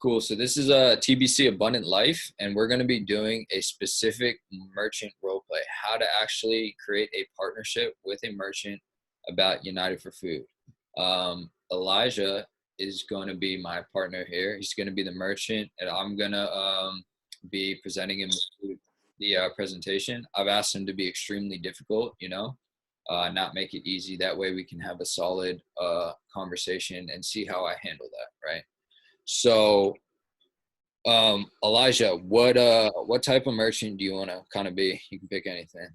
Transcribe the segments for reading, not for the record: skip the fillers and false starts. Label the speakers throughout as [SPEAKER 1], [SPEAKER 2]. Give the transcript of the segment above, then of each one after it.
[SPEAKER 1] Cool. So this is a TBC Abundant Life, and we're going to be doing a specific merchant role play, how to actually create a partnership with a merchant about United for Food. Elijah is going to be my partner here. He's going to be the merchant, and I'm going to be presenting him the presentation. I've asked him to be extremely difficult, not make it easy. That way we can have a solid conversation and see how I handle that, right? So, Elijah, what type of merchant do you want to kind of be? You can pick anything.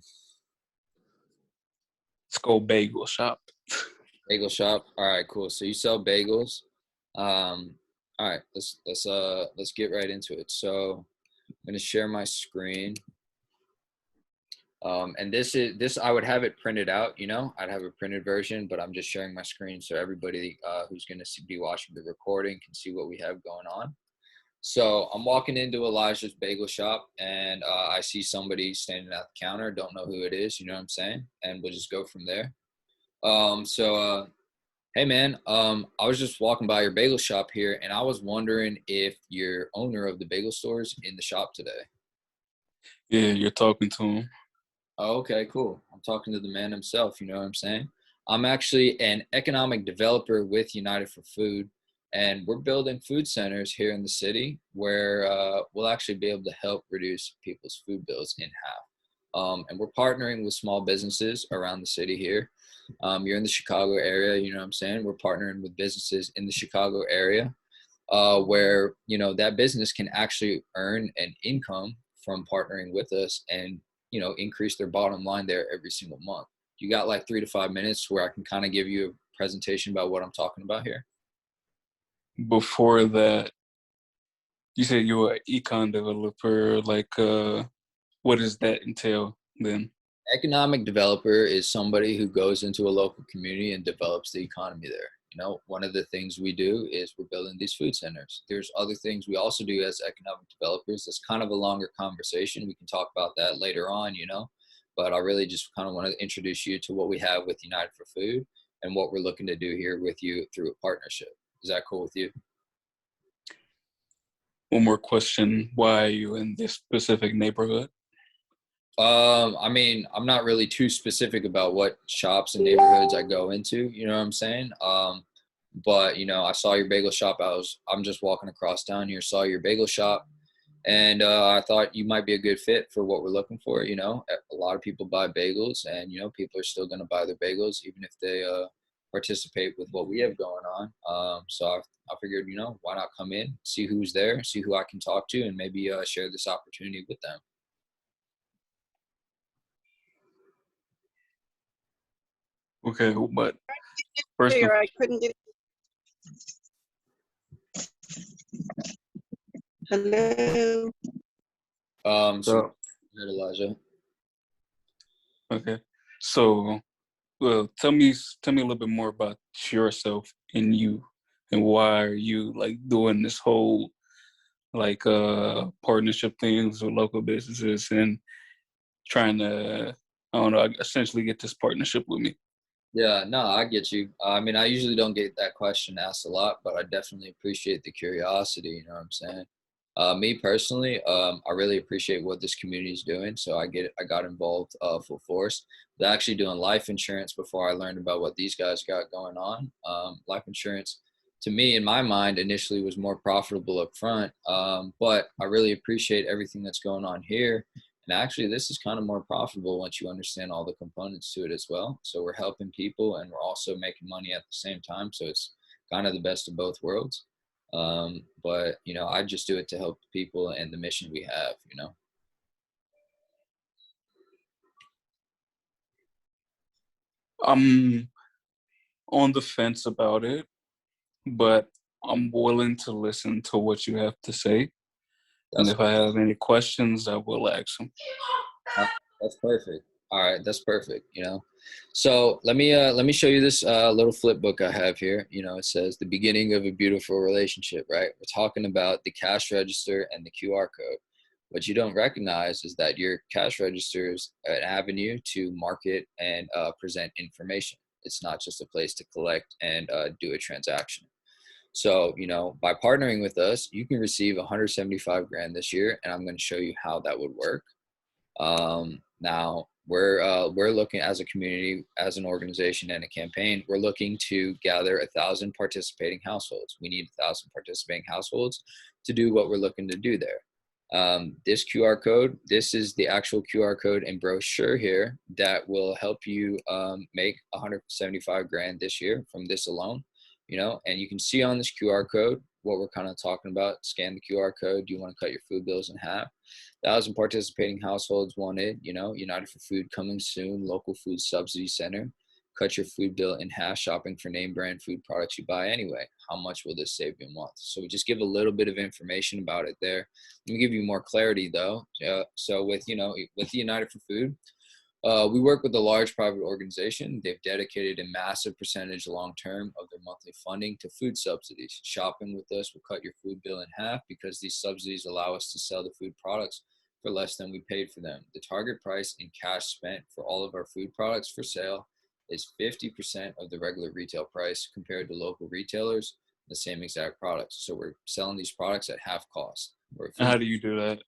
[SPEAKER 2] Let's go bagel shop.
[SPEAKER 1] Bagel shop. All right, cool. So you sell bagels. All right, let's get right into it. So I'm gonna share my screen. And this I would have it printed out, I'd have a printed version, but I'm just sharing my screen so everybody who's going to be watching the recording can see what we have going on. So I'm walking into Elijah's bagel shop, and I see somebody standing at the counter. Don't know who it is, you know what I'm saying? And we'll just go from there. Hey man, I was just walking by your bagel shop here, and I was wondering if you're owner of the bagel stores in the shop today.
[SPEAKER 2] Yeah, you're talking to him.
[SPEAKER 1] Oh, okay, cool. I'm talking to the man himself, you know what I'm saying? I'm actually an economic developer with United for Food, and we're building food centers here in the city where we'll actually be able to help reduce people's food bills in half. And we're partnering with small businesses around the city here. You're in the Chicago area, you know what I'm saying? We're partnering with businesses in the Chicago area where, that business can actually earn an income from partnering with us and increase their bottom line there every single month. You got like 3 to 5 minutes where I can kind of give you a presentation about what I'm talking about here?
[SPEAKER 2] Before that, you said you were an econ developer. Like, what does that entail then?
[SPEAKER 1] Economic developer is somebody who goes into a local community and develops the economy there. One of the things we do is we're building these food centers. There's other things we also do as economic developers. That's kind of a longer conversation. We can talk about that later on, but I really just kind of want to introduce you to what we have with United for Food and what we're looking to do here with you through a partnership. Is that cool with you?
[SPEAKER 2] One more question. Why are you in this specific neighborhood?
[SPEAKER 1] I'm not really too specific about what shops and neighborhoods I go into, you know what I'm saying? But I saw your bagel shop. I'm just walking across down here, saw your bagel shop, and I thought you might be a good fit for what we're looking for. A lot of people buy bagels, and people are still going to buy their bagels even if they participate with what we have going on. So I figured, why not come in, see who's there, see who I can talk to, and maybe share this opportunity with them.
[SPEAKER 2] Okay, but first
[SPEAKER 3] I couldn't get. Hello.
[SPEAKER 1] So Elijah.
[SPEAKER 2] Okay, so tell me a little bit more about yourself and you, and why are you like doing this whole like partnership things with local businesses and trying to, I don't know, essentially get this partnership with me.
[SPEAKER 1] Yeah, no, I get you. I usually don't get that question asked a lot, but I definitely appreciate the curiosity, you know what I'm saying? Me personally, I really appreciate what this community is doing. So I got involved full force. I was actually doing life insurance before I learned about what these guys got going on. Life insurance, to me, in my mind, initially was more profitable up front, but I really appreciate everything that's going on here. And actually, this is kind of more profitable once you understand all the components to it as well. So we're helping people and we're also making money at the same time. So it's kind of the best of both worlds. But, I just do it to help people and the mission we have,
[SPEAKER 2] I'm on the fence about it, but I'm willing to listen to what you have to say. And if I have any questions, I will ask them.
[SPEAKER 1] That's perfect. All right, that's perfect. So let me show you this little flip book I have here. It says the beginning of a beautiful relationship, right? We're talking about the cash register and the QR code. What you don't recognize is that your cash register is an avenue to market and present information. It's not just a place to collect and do a transaction. So, by partnering with us, you can receive 175 grand this year, and I'm going to show you how that would work. Now we're looking as a community, as an organization and a campaign, we're looking to gather 1,000 participating households. We need 1,000 participating households to do what we're looking to do there. This QR code, this is the actual QR code and brochure here that will help you make 175 grand this year from this alone, and you can see on this QR code what we're kind of talking about. Scan the QR code. Do you want to cut your food bills in half? 1,000 participating households wanted, United for Food coming soon, local food subsidy center. Cut your food bill in half shopping for name brand food products you buy anyway. How much will this save you a month? So we just give a little bit of information about it there. Let me give you more clarity though. So with the United for Food, we work with a large private organization. They've dedicated a massive percentage long-term of their monthly funding to food subsidies. Shopping with us will cut your food bill in half because these subsidies allow us to sell the food products for less than we paid for them. The target price in cash spent for all of our food products for sale is 50% of the regular retail price compared to local retailers, the same exact products. So we're selling these products at half cost.
[SPEAKER 2] How do you do that?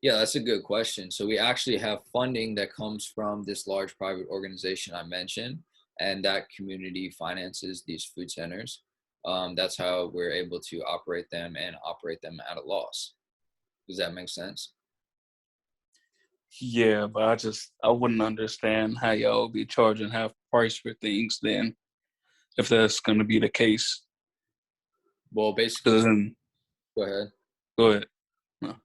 [SPEAKER 1] Yeah, that's a good question. So we actually have funding that comes from this large private organization I mentioned, and that community finances these food centers. That's how we're able to operate them and operate them at a loss. Does that make sense?
[SPEAKER 2] Yeah, but I wouldn't understand how y'all be charging half price for things then, if that's gonna be the case.
[SPEAKER 1] Well, basically,
[SPEAKER 2] Then
[SPEAKER 1] go ahead.
[SPEAKER 2] go ahead. No.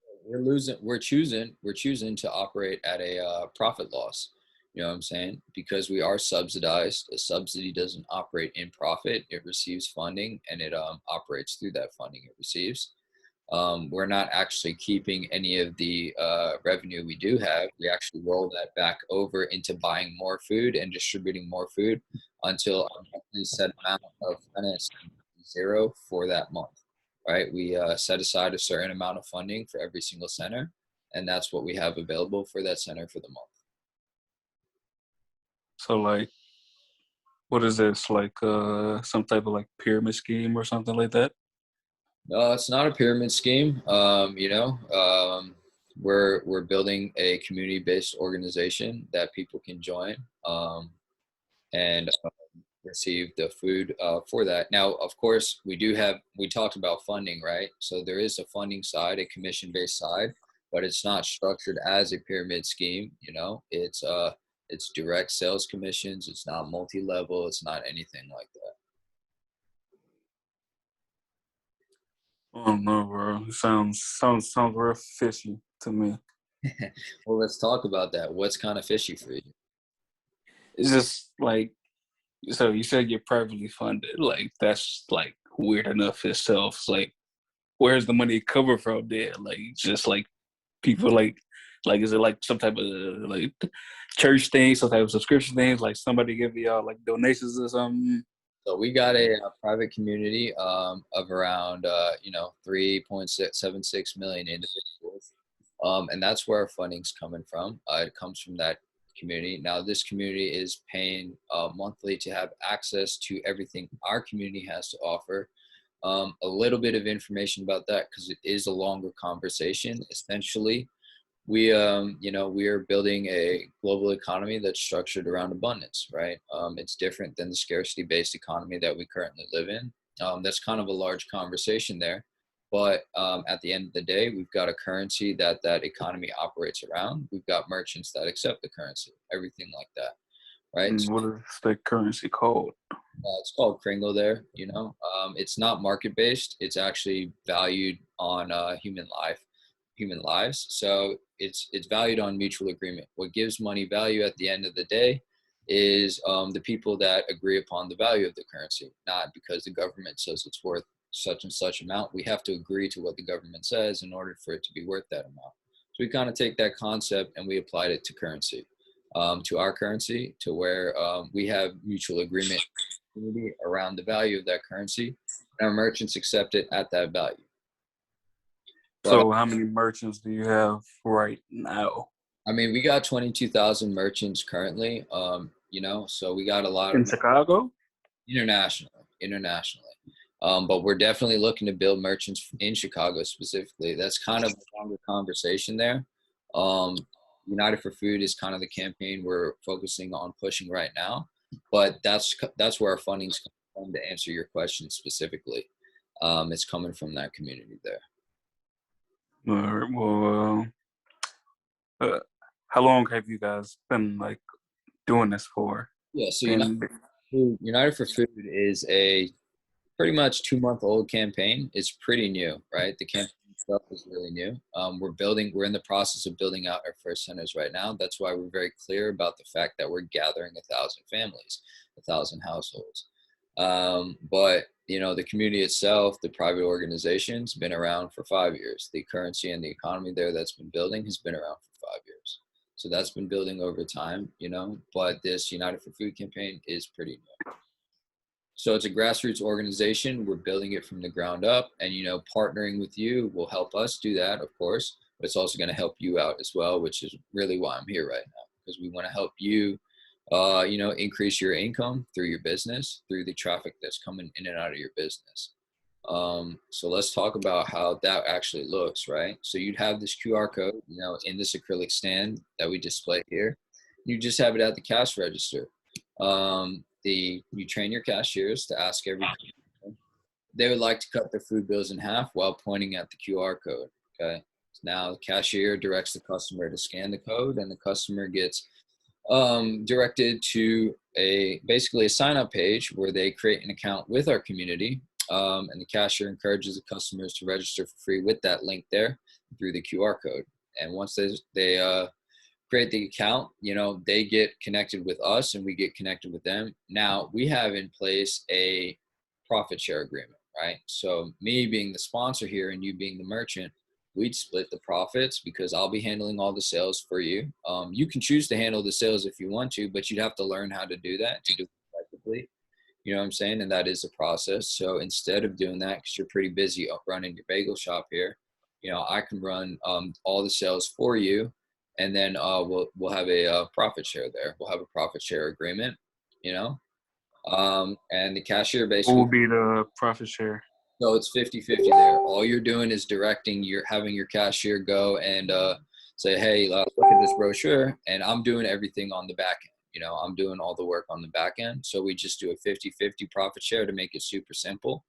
[SPEAKER 1] We're choosing to operate at a profit loss. You know what I'm saying? Because we are subsidized. A subsidy doesn't operate in profit. It receives funding, and it operates through that funding it receives. We're not actually keeping any of the revenue we do have. We actually roll that back over into buying more food and distributing more food until a monthly set amount of financing is zero for that month. Right? We set aside a certain amount of funding for every single center, and that's what we have available for that center for the month.
[SPEAKER 2] So like, what is this, like some type of like pyramid scheme or something like that?
[SPEAKER 1] It's not a pyramid scheme. We're building a community-based organization that people can join and receive the food for that. Now, of course, we talked about funding, right? So there is a funding side, a commission-based side, but it's not structured as a pyramid scheme. It's direct sales commissions. It's not multi-level. It's not anything like that.
[SPEAKER 2] I don't know, bro. It sounds real fishy to me.
[SPEAKER 1] Well, let's talk about that. What's kind of fishy for you?
[SPEAKER 2] It's just like, so you said you're privately funded. Like that's like weird enough itself. It's like, where's the money cover from there? Like just like people like is it like some type of like church thing, some type of subscription things? Like somebody give y'all like donations or something?
[SPEAKER 1] So we got a private community of around 3.76 million individuals, and that's where our funding's coming from. It comes from that community. Now this community is paying monthly to have access to everything our community has to offer. A little bit of information about that because it is a longer conversation. Essentially, we are building a global economy that's structured around abundance, right? It's different than the scarcity based economy that we currently live in. That's kind of a large conversation there, but at the end of the day, we've got a currency that economy operates around. We've got merchants that accept the currency, everything like that, right?
[SPEAKER 2] And what is the currency called?
[SPEAKER 1] It's called Kringle there. It's not market based. It's actually valued on human lives. So it's valued on mutual agreement. What gives money value at the end of the day is the people that agree upon the value of the currency, not because the government says it's worth such and such amount. We have to agree to what the government says in order for it to be worth that amount. So we kind of take that concept and we applied it to currency, to our currency, to where we have mutual agreement around the value of that currency, and our merchants accept it at that value.
[SPEAKER 2] So how many merchants do you have right now?
[SPEAKER 1] I mean, we got 22,000 merchants currently, so we got a lot
[SPEAKER 2] In
[SPEAKER 1] of
[SPEAKER 2] Chicago?
[SPEAKER 1] internationally. But we're definitely looking to build merchants in Chicago specifically. That's kind of a longer conversation there. Um, United for Food is kind of the campaign we're focusing on pushing right now, but that's where our funding's coming from to answer your question specifically. It's coming from that community there.
[SPEAKER 2] All right, well, uh, how long have you guys been like doing this for?
[SPEAKER 1] Yeah, so
[SPEAKER 2] And
[SPEAKER 1] United for Food is a pretty much 2-month-old campaign. It's pretty new, right? The campaign itself is really new. We're in the process of building out our first centers right now. That's why we're very clear about the fact that we're gathering 1,000 families, 1,000 households. But the community itself, the private organization's been around for 5 years. The currency and the economy there that's been building has been around for 5 years. So that's been building over time, but this United for Food campaign is pretty new. So it's a grassroots organization. We're building it from the ground up, and partnering with you will help us do that, of course. But it's also going to help you out as well, which is really why I'm here right now, because we want to help you, increase your income through your business, through the traffic that's coming in and out of your business. So let's talk about how that actually looks, right? So you'd have this QR code, in this acrylic stand that we display here. You just have it at the cash register. You train your cashiers to ask every customer they would like to cut their food bills in half while pointing at the QR code. Okay. So now the cashier directs the customer to scan the code, and the customer gets directed to basically a sign up page where they create an account with our community. And the cashier encourages the customers to register for free with that link there through the QR code. And once they create the account, they get connected with us and we get connected with them. Now we have in place a profit share agreement, right? So me being the sponsor here and you being the merchant, we'd split the profits because I'll be handling all the sales for you. You can choose to handle the sales if you want to, but you'd have to learn how to do that to do it effectively. You know what I'm saying? And that is a process. So instead of doing that, because you're pretty busy running your bagel shop here, I can run all the sales for you, and then we'll have a profit share there. We'll have a profit share agreement, and the cashier
[SPEAKER 2] what will
[SPEAKER 1] basically.
[SPEAKER 2] be the profit share?
[SPEAKER 1] So it's 50-50 there. All you're doing is having your cashier go and say, hey, look at this brochure, and I'm doing everything on the back end. I'm doing all the work on the back end. So we just do a 50-50 profit share to make it super simple.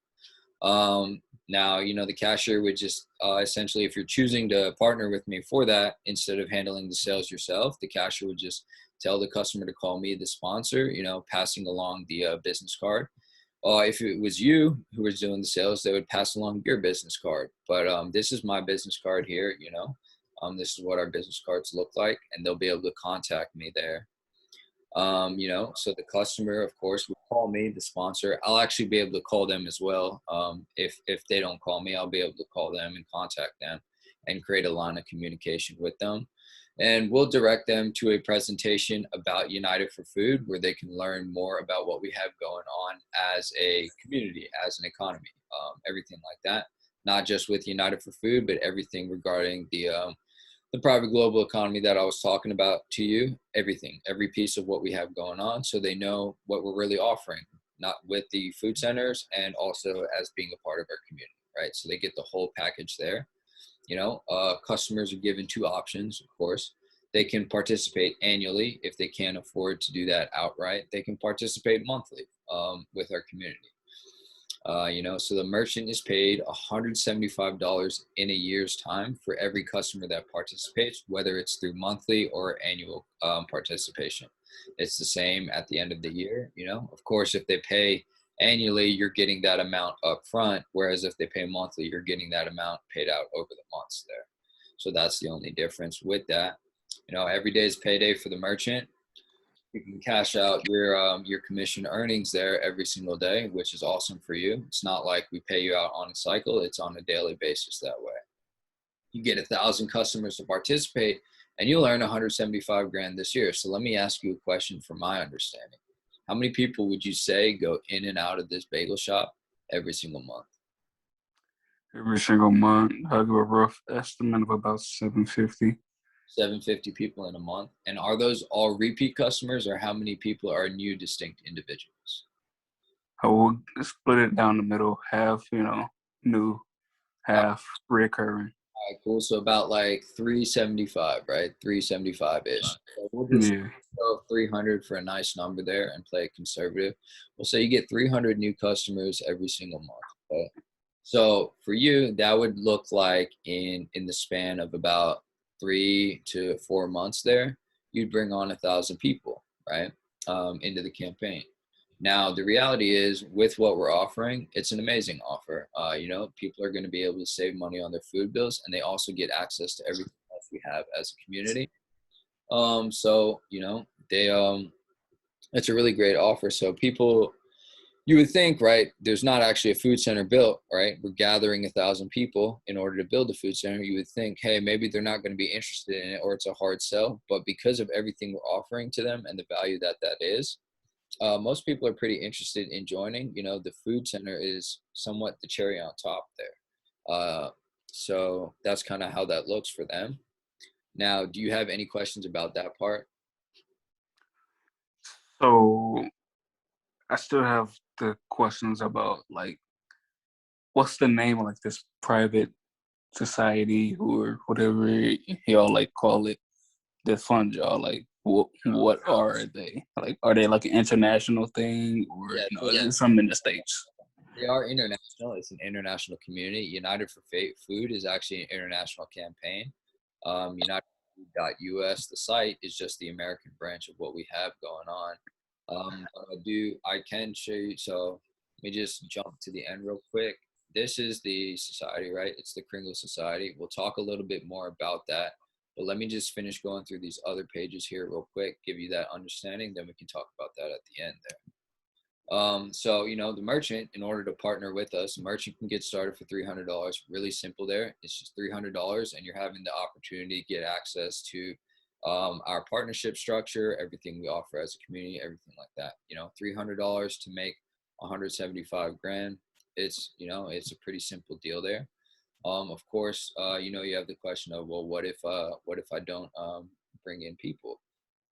[SPEAKER 1] Now, the cashier would just essentially, if you're choosing to partner with me for that, instead of handling the sales yourself, the cashier would just tell the customer to call me, the sponsor, passing along the business card. If it was you who was doing the sales, they would pass along your business card. But this is my business card here, this is what our business cards look like, and they'll be able to contact me there. So the customer, of course, will call me, the sponsor. I'll actually be able to call them as well. If they don't call me, I'll be able to call them and contact them and create a line of communication with them. And we'll direct them to a presentation about United for Food, where they can learn more about what we have going on as a community, as an economy, everything like that. Not just with United for Food, but everything regarding the private global economy that I was talking about to you, everything, every piece of what we have going on, so they know what we're really offering, not with the food centers, and also as being a part of our community, right? So they get the whole package there. Customers are given 2 options, of course. They can participate annually if they can't afford to do that outright. They can participate monthly with our community. So the merchant is paid $175 in a year's time for every customer that participates, whether it's through monthly or annual participation. It's the same at the end of the year. Of course, if they pay annually, you're getting that amount up front, whereas if they pay monthly, you're getting that amount paid out over the months there. So that's the only difference with that. Every day is payday for the merchant. You can cash out your commission earnings there every single day, which is awesome for you. It's not like we pay you out on a cycle. It's on a daily basis that way. You get 1,000 customers to participate, and you'll earn 175 grand this year. So let me ask you a question from my understanding. How many people would you say go in and out of this bagel shop every single month?
[SPEAKER 2] Every single month, I'll give a rough estimate of about 750.
[SPEAKER 1] 750 people in a month. And are those all repeat customers, or how many people are new distinct individuals?
[SPEAKER 2] I would split it down the middle, half, new,
[SPEAKER 1] All
[SPEAKER 2] half recurring.
[SPEAKER 1] right, cool. So about like 375, right? 375 ish. So we'll just
[SPEAKER 2] Yeah.
[SPEAKER 1] go 300 for a nice number there and play it conservative. We'll say you get 300 new customers every single month. Okay? So for you, that would look like in the span of about 3 to 4 months there, you'd bring on 1,000 people, right, into the campaign. Now, the reality is, with what we're offering, it's an amazing offer. People are going to be able to save money on their food bills, and they also get access to everything else we have as a community. So it's a really great offer. So people, you would think, right, there's not actually a food center built, right? We're gathering 1,000 people in order to build a food center. You would think, hey, maybe they're not going to be interested in it, or it's a hard sell. But because of everything we're offering to them and the value that that is, most people are pretty interested in joining. The food center is somewhat the cherry on top there. So that's kind of how that looks for them. Now, do you have any questions about that part?
[SPEAKER 2] So I still have the questions about like what's the name of like this private society or whatever y'all like call it that fund y'all, like what are they? Like are they like an international thing or
[SPEAKER 1] Yeah, so
[SPEAKER 2] is it something in the States?
[SPEAKER 1] they are international. It's an international community. United for Food is actually an international campaign. UnitedFood.us, the site, is just the American branch of what we have going on. But I can show you. So let me just jump to the end real quick. This is the society, right? It's the Kringle Society. We'll talk a little bit more about that. But let me just finish going through these other pages here real quick, give you that understanding. Then we can talk about that at the end there. The merchant, in order to partner with us, a merchant can get started for $300. Really simple there. It's just $300, and you're having the opportunity to get access to our partnership structure, everything we offer as a community, everything like that. $300 to make 175 grand. It's a pretty simple deal there. Of course, you have the question of, well, what if I don't bring in people?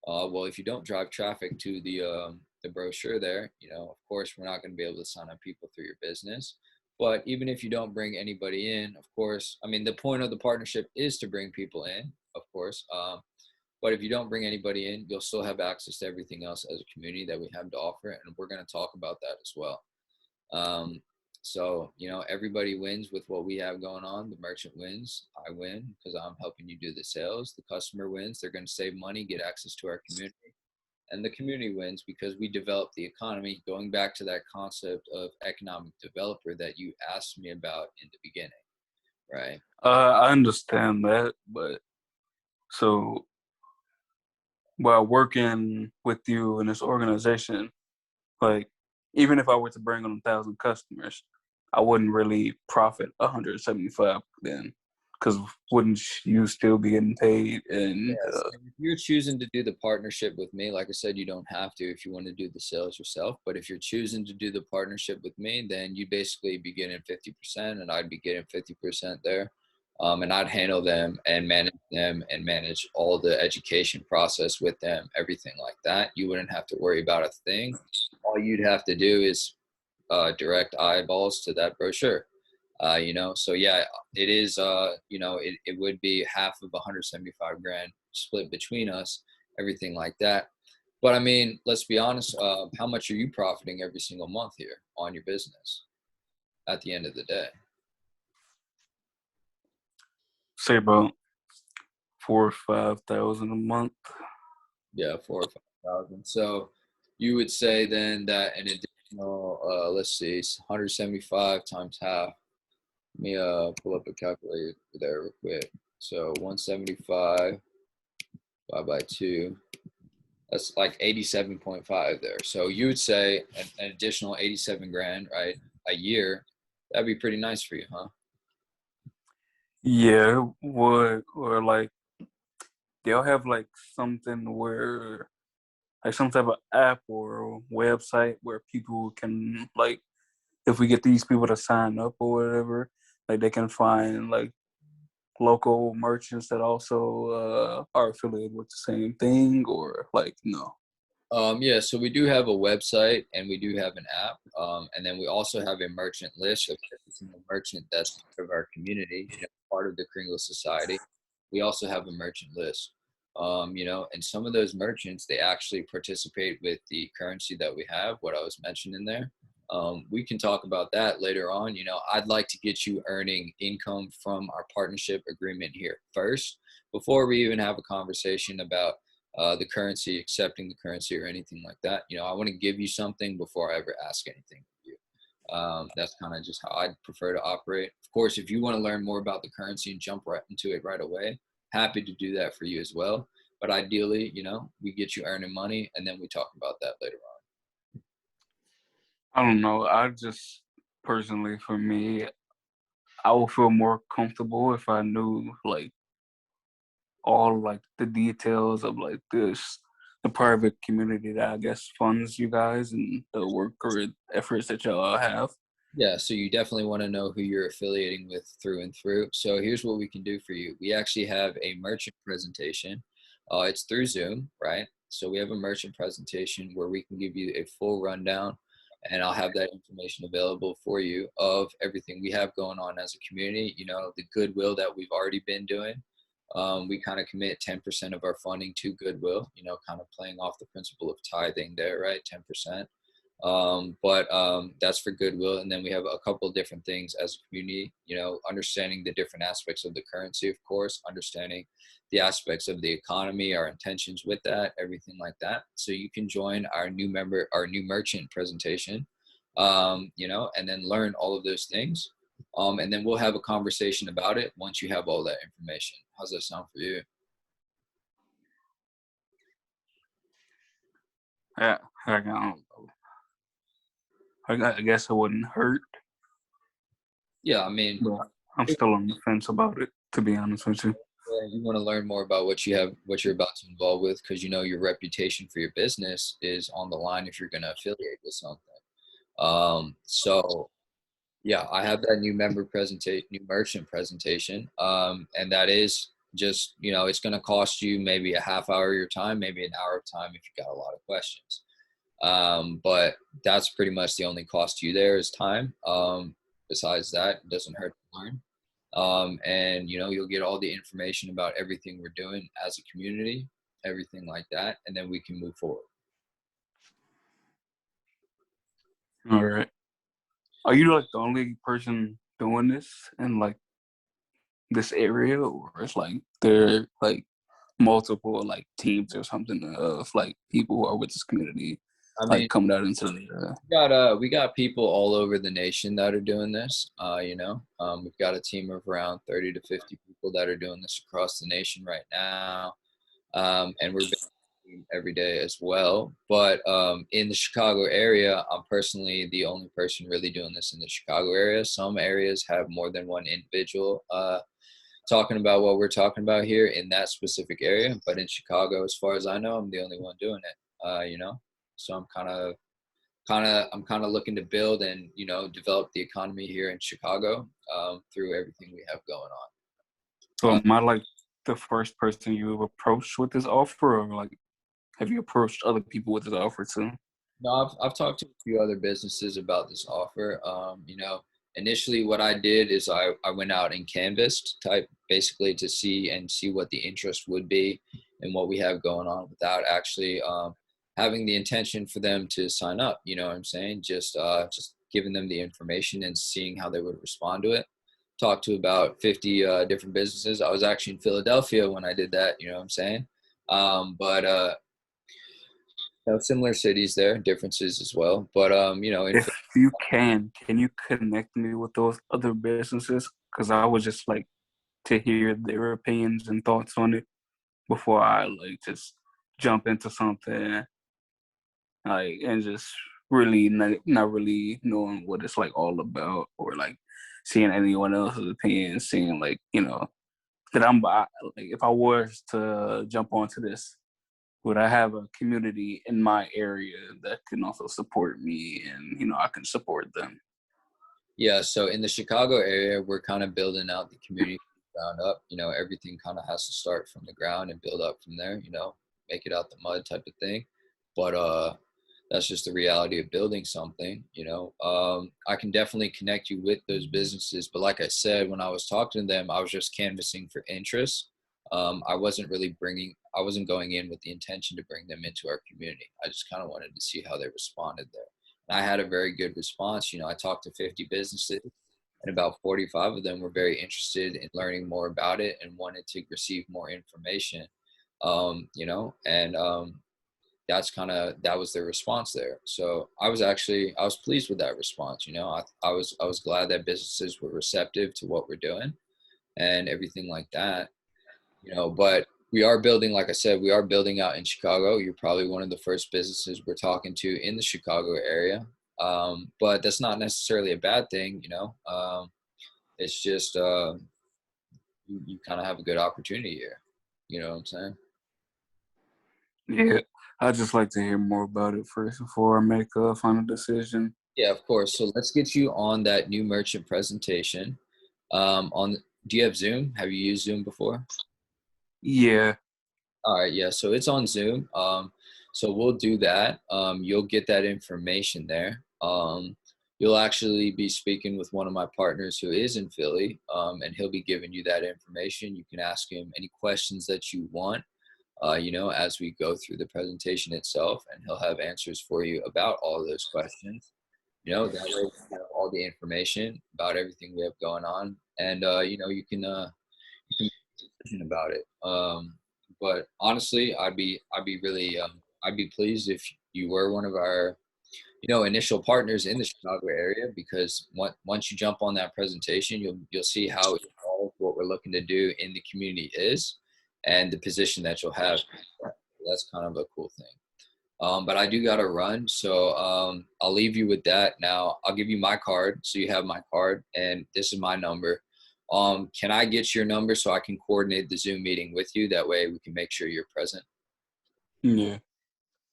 [SPEAKER 1] Well, if you don't drive traffic to the brochure there, of course, we're not going to be able to sign up people through your business. But even if you don't bring anybody in, of course, I mean, the point of the partnership is to bring people in, of course. But if you don't bring anybody in, you'll still have access to everything else as a community that we have to offer. And we're going to talk about that as well. Everybody wins with what we have going on. The merchant wins. I win because I'm helping you do the sales. The customer wins. They're going to save money, get access to our community. And the community wins because we develop the economy, going back to that concept of economic developer that you asked me about in the beginning, right?
[SPEAKER 2] I understand that, but so while working with you in this organization, like even if I were to bring on 1,000 customers, I wouldn't really profit 175 then, because wouldn't you still be getting paid? And
[SPEAKER 1] Yes. And if you're choosing to do the partnership with me, like I said, you don't have to if you want to do the sales yourself. But if you're choosing to do the partnership with me, then you basically be getting 50% and I'd be getting 50% there. And I'd handle them and manage all the education process with them, everything like that. You wouldn't have to worry about a thing. All you'd have to do is direct eyeballs to that brochure. So yeah, it is, it would be half of 175 grand split between us, everything like that. But I mean, let's be honest, how much are you profiting every single month here on your business at the end of the day?
[SPEAKER 2] say about 4 or 5 thousand a month.
[SPEAKER 1] Yeah, 4 or 5 thousand. So you would say then that an additional, let's see, 175 times half. Let me pull up a calculator there real quick. So 175 divided by 2. That's like 87.5 there. So you would say an additional 87 grand, right, a year. That'd be pretty nice for you, huh?
[SPEAKER 2] Yeah, would or like they'll have like something where like some type of app or website where people can like if we get these people to sign up or whatever, like they can find like local merchants that also are affiliated with the same thing or like no.
[SPEAKER 1] Yeah, so we do have a website and we do have an app. And then we also have a merchant list of every single merchant that's part of our community, part of the Kringle Society. We also have a merchant list. And some of those merchants, they actually participate with the currency that we have, what I was mentioning there. We can talk about that later on. I'd like to get you earning income from our partnership agreement here first, before we even have a conversation about the currency, accepting the currency or anything like that. I want to give you something before I ever ask anything from you. That's kind of just how I'd prefer to operate. Of course, if you want to learn more about the currency and jump right into it right away, happy to do that for you as well. But ideally, we get you earning money and then we talk about that later on.
[SPEAKER 2] I don't know. I just personally, for me, I would feel more comfortable if I knew like all like the details of like the private community that I guess funds you guys and the work or efforts that y'all have.
[SPEAKER 1] Yeah, so you definitely want to know who you're affiliating with through and through. So here's what we can do for you. We actually have a merchant presentation. It's through Zoom, right? So we have a merchant presentation where we can give you a full rundown, and I'll have that information available for you of everything we have going on as a community, the goodwill that we've already been doing. We kind of commit 10% of our funding to goodwill, kind of playing off the principle of tithing there, right? 10%. But that's for goodwill. And then we have a couple of different things as a community, understanding the different aspects of the currency, of course, understanding the aspects of the economy, our intentions with that, everything like that. So you can join our new merchant presentation, and then learn all of those things. And then we'll have a conversation about it once you have all that information. How's that sound for you?
[SPEAKER 2] Yeah, I don't know. I guess it wouldn't hurt,
[SPEAKER 1] Yeah, I mean,
[SPEAKER 2] but I'm still on the fence about it, to be honest with you.
[SPEAKER 1] you want to learn more about what you're about to involve with, because your reputation for your business is on the line if you're going to affiliate with something. So yeah, I have that new merchant presentation, and that is just it's going to cost you maybe a half hour of your time, maybe an hour of time if you've got a lot of questions. But that's pretty much the only cost to you there is time. Besides that, it doesn't hurt to learn. And you'll get all the information about everything we're doing as a community, everything like that, and then we can move forward.
[SPEAKER 2] All right. Are you like the only person doing this in like this area, or it's like there like multiple like teams or something of like people who are with this community,
[SPEAKER 1] I mean,
[SPEAKER 2] like coming out into the
[SPEAKER 1] we got people all over the nation that are doing this. We've got a team of around 30 to 50 people that are doing this across the nation right now. And we're every day as well. But in the Chicago area, I'm personally the only person really doing this in the Chicago area. Some areas have more than one individual talking about what we're talking about here in that specific area. But in Chicago, as far as I know, I'm the only one doing it. So I'm kind of looking to build and develop the economy here in Chicago through everything we have going on.
[SPEAKER 2] So am I like the first person you've approached with this offer, or like have you approached other people with this offer too?
[SPEAKER 1] No, I've talked to a few other businesses about this offer. Initially what I did is I went out and canvassed type basically to see what the interest would be and what we have going on without actually having the intention for them to sign up. You know what I'm saying? Just giving them the information and seeing how they would respond to it. Talked to about 50 different businesses. I was actually in Philadelphia when I did that. You know what I'm saying? But similar cities there, differences as well. But
[SPEAKER 2] If you can you connect me with those other businesses? Because I would just like to hear their opinions and thoughts on it before I like just jump into something like and just really not really knowing what it's like all about, or like seeing anyone else's opinion, seeing like that like if I was to jump onto this, would I have a community in my area that can also support me and I can support them?
[SPEAKER 1] Yeah, so in the Chicago area, we're kind of building out the community from the ground up. Everything kind of has to start from the ground and build up from there, make it out the mud type of thing. but that's just the reality of building something, you know. I can definitely connect you with those businesses, but like I said, when I was talking to them, I was just canvassing for interest. I wasn't I wasn't going in with the intention to bring them into our community. I just kind of wanted to see how they responded there. And I had a very good response. You know, I talked to 50 businesses, and about 45 of them were very interested in learning more about it and wanted to receive more information. You know, and that was their response there. So I was pleased with that response. You know, I was glad that businesses were receptive to what we're doing and everything like that. You know, but we are building, like I said, we are building out in Chicago. You're probably one of the first businesses we're talking to in the Chicago area. But that's not necessarily a bad thing. You know, it's just you kind of have a good opportunity here. You know what I'm saying?
[SPEAKER 2] Yeah, I'd just like to hear more about it first before I make a final decision.
[SPEAKER 1] Yeah, of course. So let's get you on that new merchant presentation. On Do you have Zoom? Have you used Zoom before?
[SPEAKER 2] Yeah.
[SPEAKER 1] All right, yeah. So it's on Zoom. So we'll do that. You'll get that information there. You'll actually be speaking with one of my partners who is in Philly, and he'll be giving you that information. You can ask him any questions that you want, you know, as we go through the presentation itself, and he'll have answers for you about all of those questions. You know, that way you have all the information about everything we have going on, and you know, you can make a decision about it. But honestly, I'd be pleased if you were one of our, you know, initial partners in the Chicago area, because once you jump on that presentation, you'll see how involved what we're looking to do in the community is, and the position that you'll have. That's kind of a cool thing. But I do got to run, so I'll leave you with that. Now I'll give you my card, so you have my card, and this is my number. Can I get your number so I can coordinate the Zoom meeting with you? That way we can make sure you're present.
[SPEAKER 2] Yeah.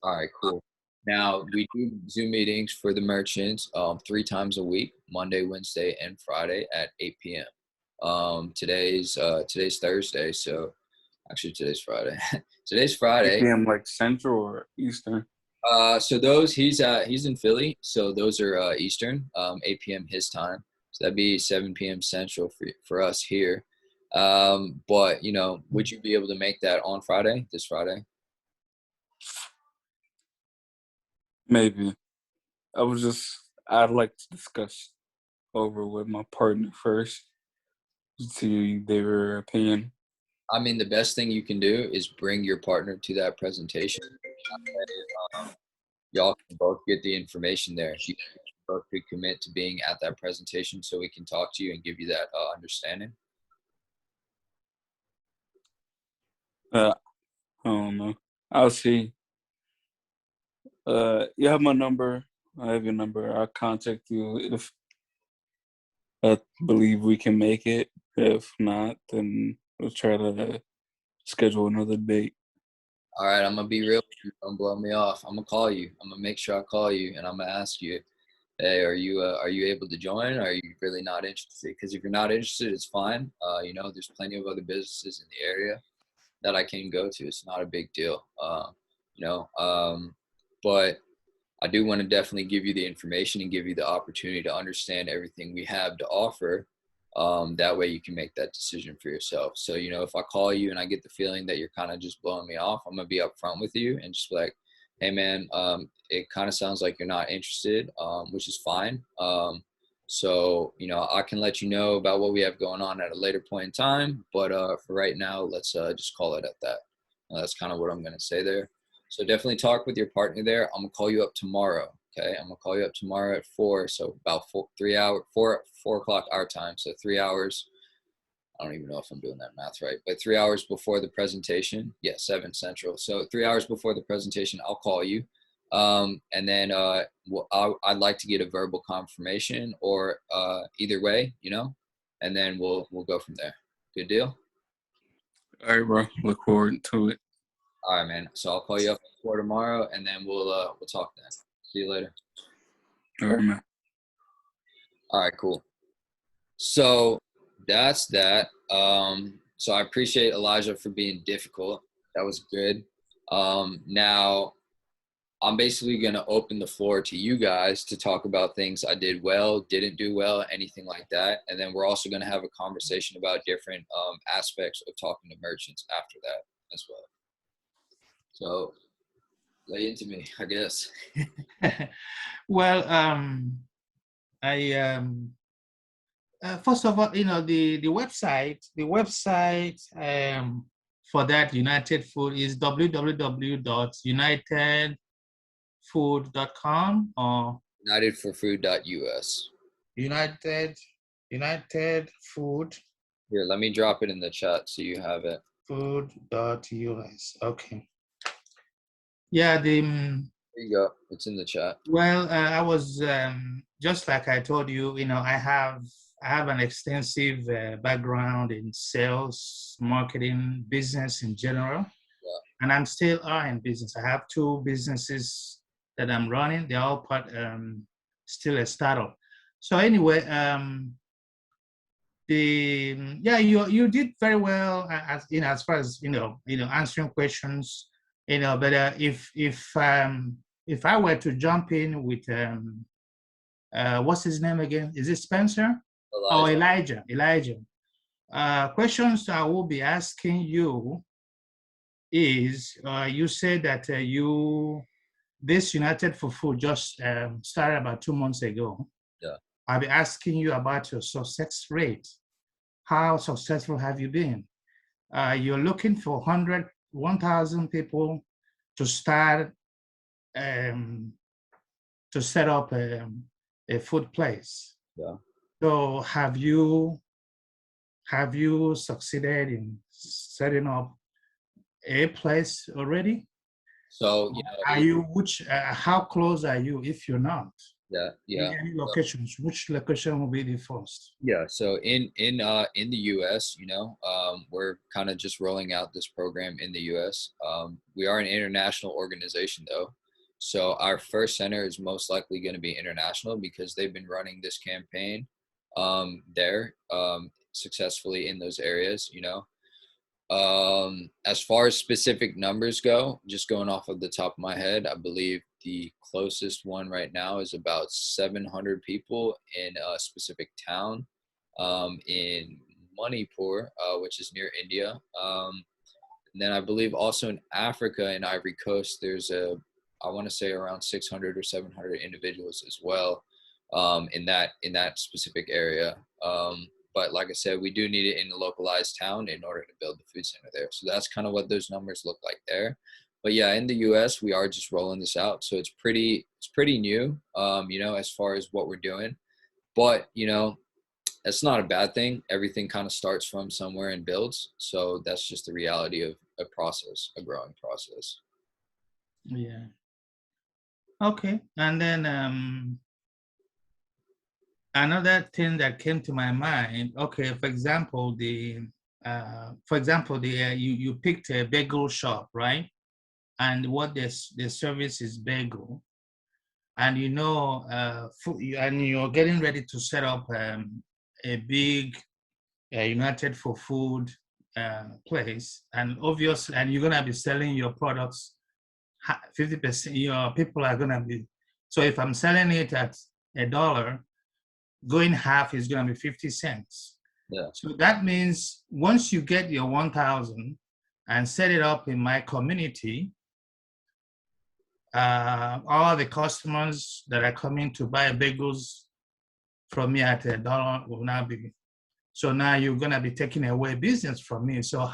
[SPEAKER 1] All right, cool. Now we do Zoom meetings for the merchants 3 times a week, Monday, Wednesday, and Friday at 8 p.m. Today's Thursday, so actually today's Friday. Today's
[SPEAKER 2] 8
[SPEAKER 1] Friday.
[SPEAKER 2] p.m. like Central or Eastern?
[SPEAKER 1] So he's in Philly, so those are Eastern, 8 p.m. his time. So that'd be 7 p.m. Central for us here. But you know, would you be able to make that on Friday, this Friday?
[SPEAKER 2] Maybe. I'd like to discuss over with my partner first to see their opinion.
[SPEAKER 1] I mean, the best thing you can do is bring your partner to that presentation. Y'all can both get the information there. You both could commit to being at that presentation so we can talk to you and give you that understanding.
[SPEAKER 2] I don't know. I'll see. You have my number. I have your number. I'll contact you if I believe we can make it. If not, then we'll try to schedule another date.
[SPEAKER 1] All right, I'm gonna be real with you. Don't blow me off. I'm gonna call you. I'm gonna make sure I call you, and I'm gonna ask you, hey, are you able to join? Or are you really not interested? Because if you're not interested, it's fine. You know, there's plenty of other businesses in the area that I can go to. It's not a big deal. You know, but I do want to definitely give you the information and give you the opportunity to understand everything we have to offer. That way you can make that decision for yourself. So, you know, if I call you and I get the feeling that you're kind of just blowing me off, I'm going to be upfront with you and just be like, hey, man, it kind of sounds like you're not interested, which is fine. So, you know, I can let you know about what we have going on at a later point in time. But for right now, let's just call it at that. That's kind of what I'm going to say there. So definitely talk with your partner there. I'm gonna call you up tomorrow. Okay, I'm gonna call you up tomorrow at 4. So about 4 o'clock our time. So 3 hours. I don't even know if I'm doing that math right, but 3 hours before the presentation. Yeah, 7 Central. So 3 hours before the presentation, I'll call you. And then I'd like to get a verbal confirmation, or either way, you know, and then we'll go from there. Good deal.
[SPEAKER 2] All right, bro. Look forward to it.
[SPEAKER 1] All right, man. So I'll call you up for tomorrow, and then we'll talk then. See you later.
[SPEAKER 2] All right, man.
[SPEAKER 1] All right, cool. So that's that. So I appreciate Elijah for being difficult. That was good. Now I'm basically going to open the floor to you guys to talk about things I did well, didn't do well, anything like that. And then we're also going to have a conversation about different aspects of talking to merchants after that as well. So lay into me, I guess.
[SPEAKER 4] Well, I first of all, the website for that United Food is www.unitedfood.com or
[SPEAKER 1] UnitedForFood.us.
[SPEAKER 4] United Food.
[SPEAKER 1] Here, let me drop it in the chat so you have it.
[SPEAKER 4] Food.us. Okay. Yeah,
[SPEAKER 1] There you go. It's in the chat.
[SPEAKER 4] well, I was just like I told you, I have an extensive background in sales, marketing, business in general, and I'm still in business. I have 2 businesses that I'm running. They're all still a startup. So anyway, you did very well as far as answering questions, but if I were to jump in with what's his name again? Is it Spencer? Oh, Elijah. Questions I will be asking you is, you said that this United for Food just started about 2 months ago.
[SPEAKER 1] Yeah.
[SPEAKER 4] I'll be asking you about your success rate. How successful have you been? You're looking for 1,000 people to start, to set up a food place.
[SPEAKER 1] Yeah.
[SPEAKER 4] So have you succeeded in setting up a place already?
[SPEAKER 1] So,
[SPEAKER 4] are you, how close are you if you're not?
[SPEAKER 1] Yeah.
[SPEAKER 4] Any locations, which location will be the first?
[SPEAKER 1] Yeah. So in the US, we're kind of just rolling out this program in the US. We are an international organization though. So our first center is most likely going to be international because they've been running this campaign there successfully in those areas, As far as specific numbers go, just going off of the top of my head, I believe the closest one right now is about 700 people in a specific town in Manipur, which is near India. And then I believe also in Africa and Ivory Coast, there's I want to say around 600 or 700 individuals as well in that specific area. But like I said, we do need it in a localized town in order to build the food center there. So that's kind of what those numbers look like there. But yeah, in the US, we are just rolling this out. So it's pretty new, as far as what we're doing. But, it's not a bad thing. Everything kind of starts from somewhere and builds. So that's just the reality of a process, a growing process.
[SPEAKER 4] Yeah. Okay. And then another thing that came to my mind, okay, for example, you picked a bagel shop, right? And what the service is bagel. And and you're getting ready to set up a big United for Food place, and obviously, and you're gonna be selling your products 50%. Your people are gonna be. So if I'm selling it at $1, going half is gonna be 50 cents.
[SPEAKER 1] Yeah.
[SPEAKER 4] So that means once you get your 1,000 and set it up in my community, all the customers that are coming to buy bagels from me at $1 will now be. So now you're gonna be taking away business from me. So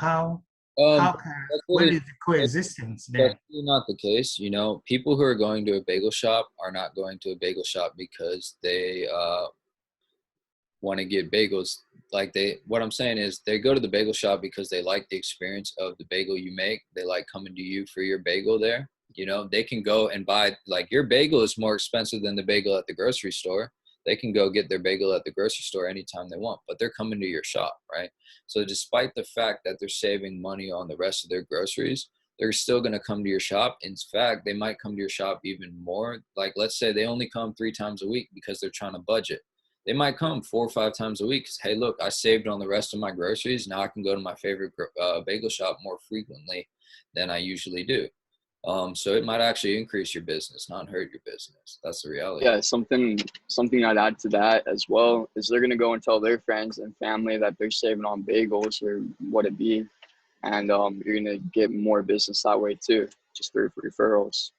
[SPEAKER 4] what is the coexistence there?
[SPEAKER 1] That's really not the case. People who are going to a bagel shop are not going to a bagel shop because they want to get bagels. What I'm saying is they go to the bagel shop because they like the experience of the bagel you make. They like coming to you for your bagel there. They can go and buy, your bagel is more expensive than the bagel at the grocery store. They can go get their bagel at the grocery store anytime they want, but they're coming to your shop, right? So despite the fact that they're saving money on the rest of their groceries, they're still going to come to your shop. In fact, they might come to your shop even more. Let's say they only come 3 times a week because they're trying to budget. They might come 4 or 5 times a week because, hey, look, I saved on the rest of my groceries. Now I can go to my favorite bagel shop more frequently than I usually do. So it might actually increase your business, not hurt your business. That's the reality.
[SPEAKER 5] Yeah, something I'd add to that as well is they're gonna go and tell their friends and family that they're saving on bagels or what it be, and you're gonna get more business that way too, just through referrals.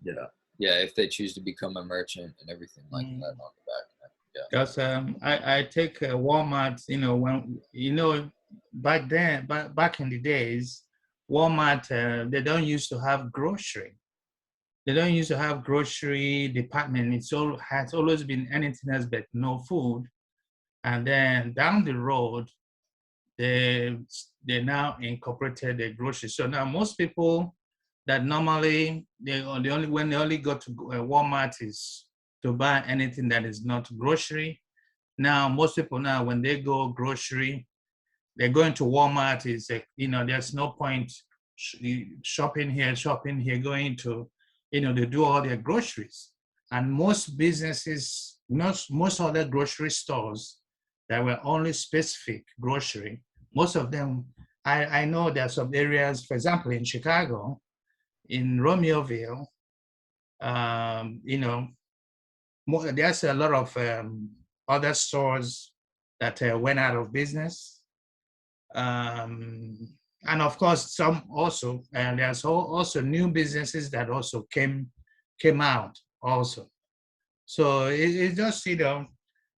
[SPEAKER 1] Yeah. Yeah, if they choose to become a merchant and everything like
[SPEAKER 4] Mm.
[SPEAKER 1] that on the back end. Yeah.
[SPEAKER 4] Because I take Walmart, when back then, back in the days, Walmart they don't used to have grocery. They don't used to have grocery department. Has always been anything else but no food. And then down the road, they now incorporated the grocery. So now most people that normally when they only go to Walmart is to buy anything that is not grocery. Now most people now when they go grocery, they're going to Walmart. Is there's no point shopping here, going to they do all their groceries. And most businesses, most other grocery stores that were only specific grocery, most of them, I know there are some areas, for example, in Chicago, in Romeoville, there's a lot of other stores that went out of business. And of course, some also, and there's also new businesses that also came out also. So it's just,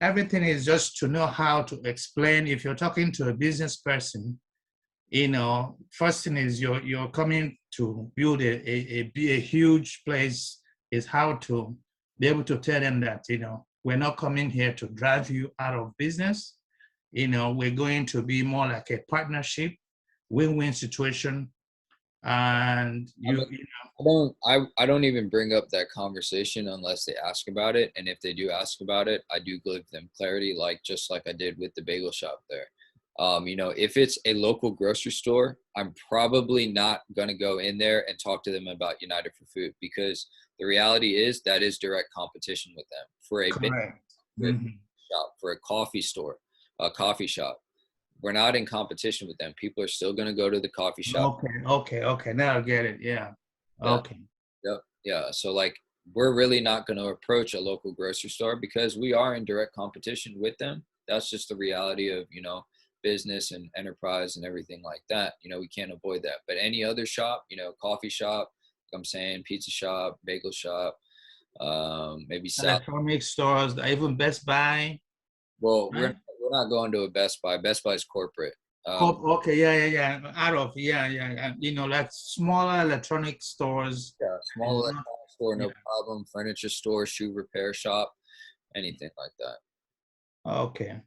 [SPEAKER 4] everything is just to know how to explain. If you're talking to a business person, first thing is you're coming to build a huge place, is how to be able to tell them that, we're not coming here to drive you out of business. We're going to be more like a partnership, win-win situation. And
[SPEAKER 1] I don't even bring up that conversation unless they ask about it. And if they do ask about it, I do give them clarity, just like I did with the bagel shop there. If it's a local grocery store, I'm probably not going to go in there and talk to them about United for Food, because the reality is that is direct competition with them. For a
[SPEAKER 4] correct.
[SPEAKER 1] shop, for a coffee store, a coffee shop, we're not in competition with them. People are still going to go to the coffee shop.
[SPEAKER 4] Okay. Now I get it. Yeah. Okay.
[SPEAKER 1] Yep. Yeah. So we're really not going to approach a local grocery store because we are in direct competition with them. That's just the reality of, business and enterprise and everything like that. We can't avoid that. But any other shop, coffee shop, like I'm saying, pizza shop, bagel shop, maybe
[SPEAKER 4] electronic stores, even Best Buy.
[SPEAKER 1] Well,
[SPEAKER 4] right?
[SPEAKER 1] we're not going to a Best Buy. Best Buy is corporate.
[SPEAKER 4] Okay, yeah. Out of like smaller electronic stores.
[SPEAKER 1] Yeah, small electronic store, no problem. Furniture store, shoe repair shop, anything like that.
[SPEAKER 4] Okay.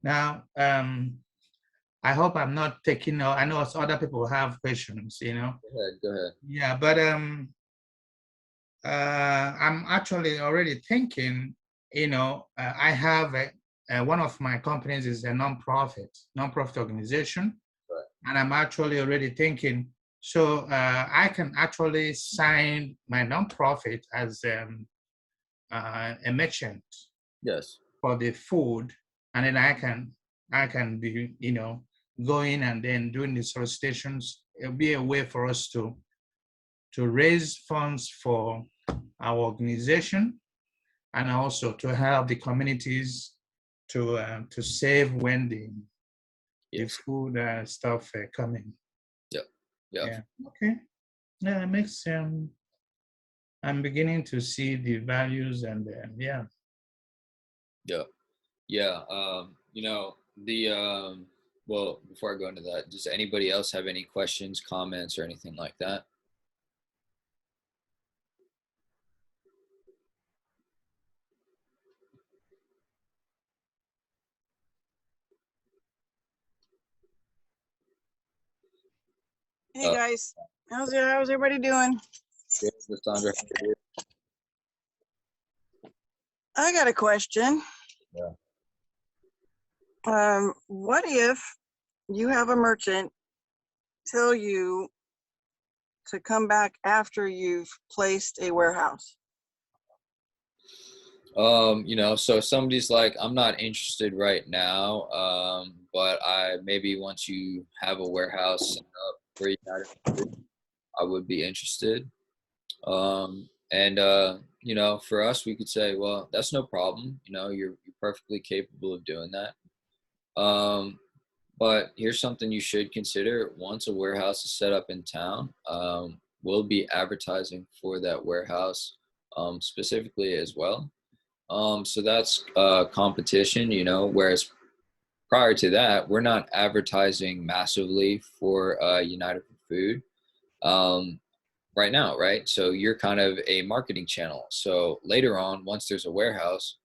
[SPEAKER 4] Now, I hope I'm not taking. I know other people have questions.
[SPEAKER 1] Go ahead.
[SPEAKER 4] Yeah, but I'm actually already thinking. I have one of my companies is a nonprofit organization,
[SPEAKER 1] right.
[SPEAKER 4] And I'm actually already thinking. So I can actually sign my nonprofit as a merchant.
[SPEAKER 1] Yes.
[SPEAKER 4] For the food, and then I can be going and then doing the solicitations. It'll be a way for us to raise funds for our organization, and also to help the communities to save when the food stuff coming.
[SPEAKER 1] Yep.
[SPEAKER 4] Yeah. Okay. Yeah, it makes I'm beginning to see the values and yeah.
[SPEAKER 1] Yeah. Well, before I go into that, does anybody else have any questions, comments, or anything like that?
[SPEAKER 3] Hey guys, how's everybody doing?
[SPEAKER 1] Good, Sandra.
[SPEAKER 3] I got a question.
[SPEAKER 1] Yeah.
[SPEAKER 3] What if you have a merchant tell you to come back after you've placed a warehouse?
[SPEAKER 1] So somebody's like, I'm not interested right now, but maybe once you have a warehouse set up for United, I would be interested. And you know, for us, we could say, well, that's no problem. You know, you're perfectly capable of doing that. Um, but here's something you should consider. Once a warehouse is set up in town, we'll be advertising for that warehouse specifically as well. So that's competition, you know, whereas prior to that, we're not advertising massively for United for Food right now, right? So you're kind of a marketing channel. So later on, once there's a warehouse,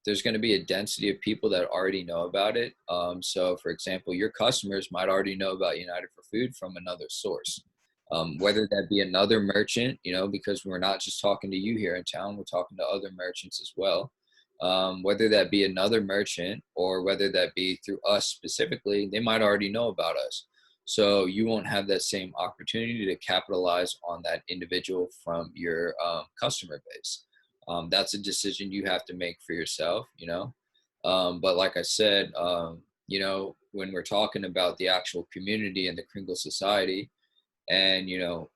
[SPEAKER 1] there's going to be a density of people that already know about it. So, for example, your customers might already know about United for Food from another source, whether that be another merchant, you know, because we're not just talking to you here in town, we're talking to other merchants as well. Whether that be another merchant or whether that be through us specifically, they might already know about us. So you won't have that same opportunity to capitalize on that individual from your customer base. That's a decision you have to make for yourself, you know. But like I said, you know, when we're talking about the actual community and the Kringle Society, and you know,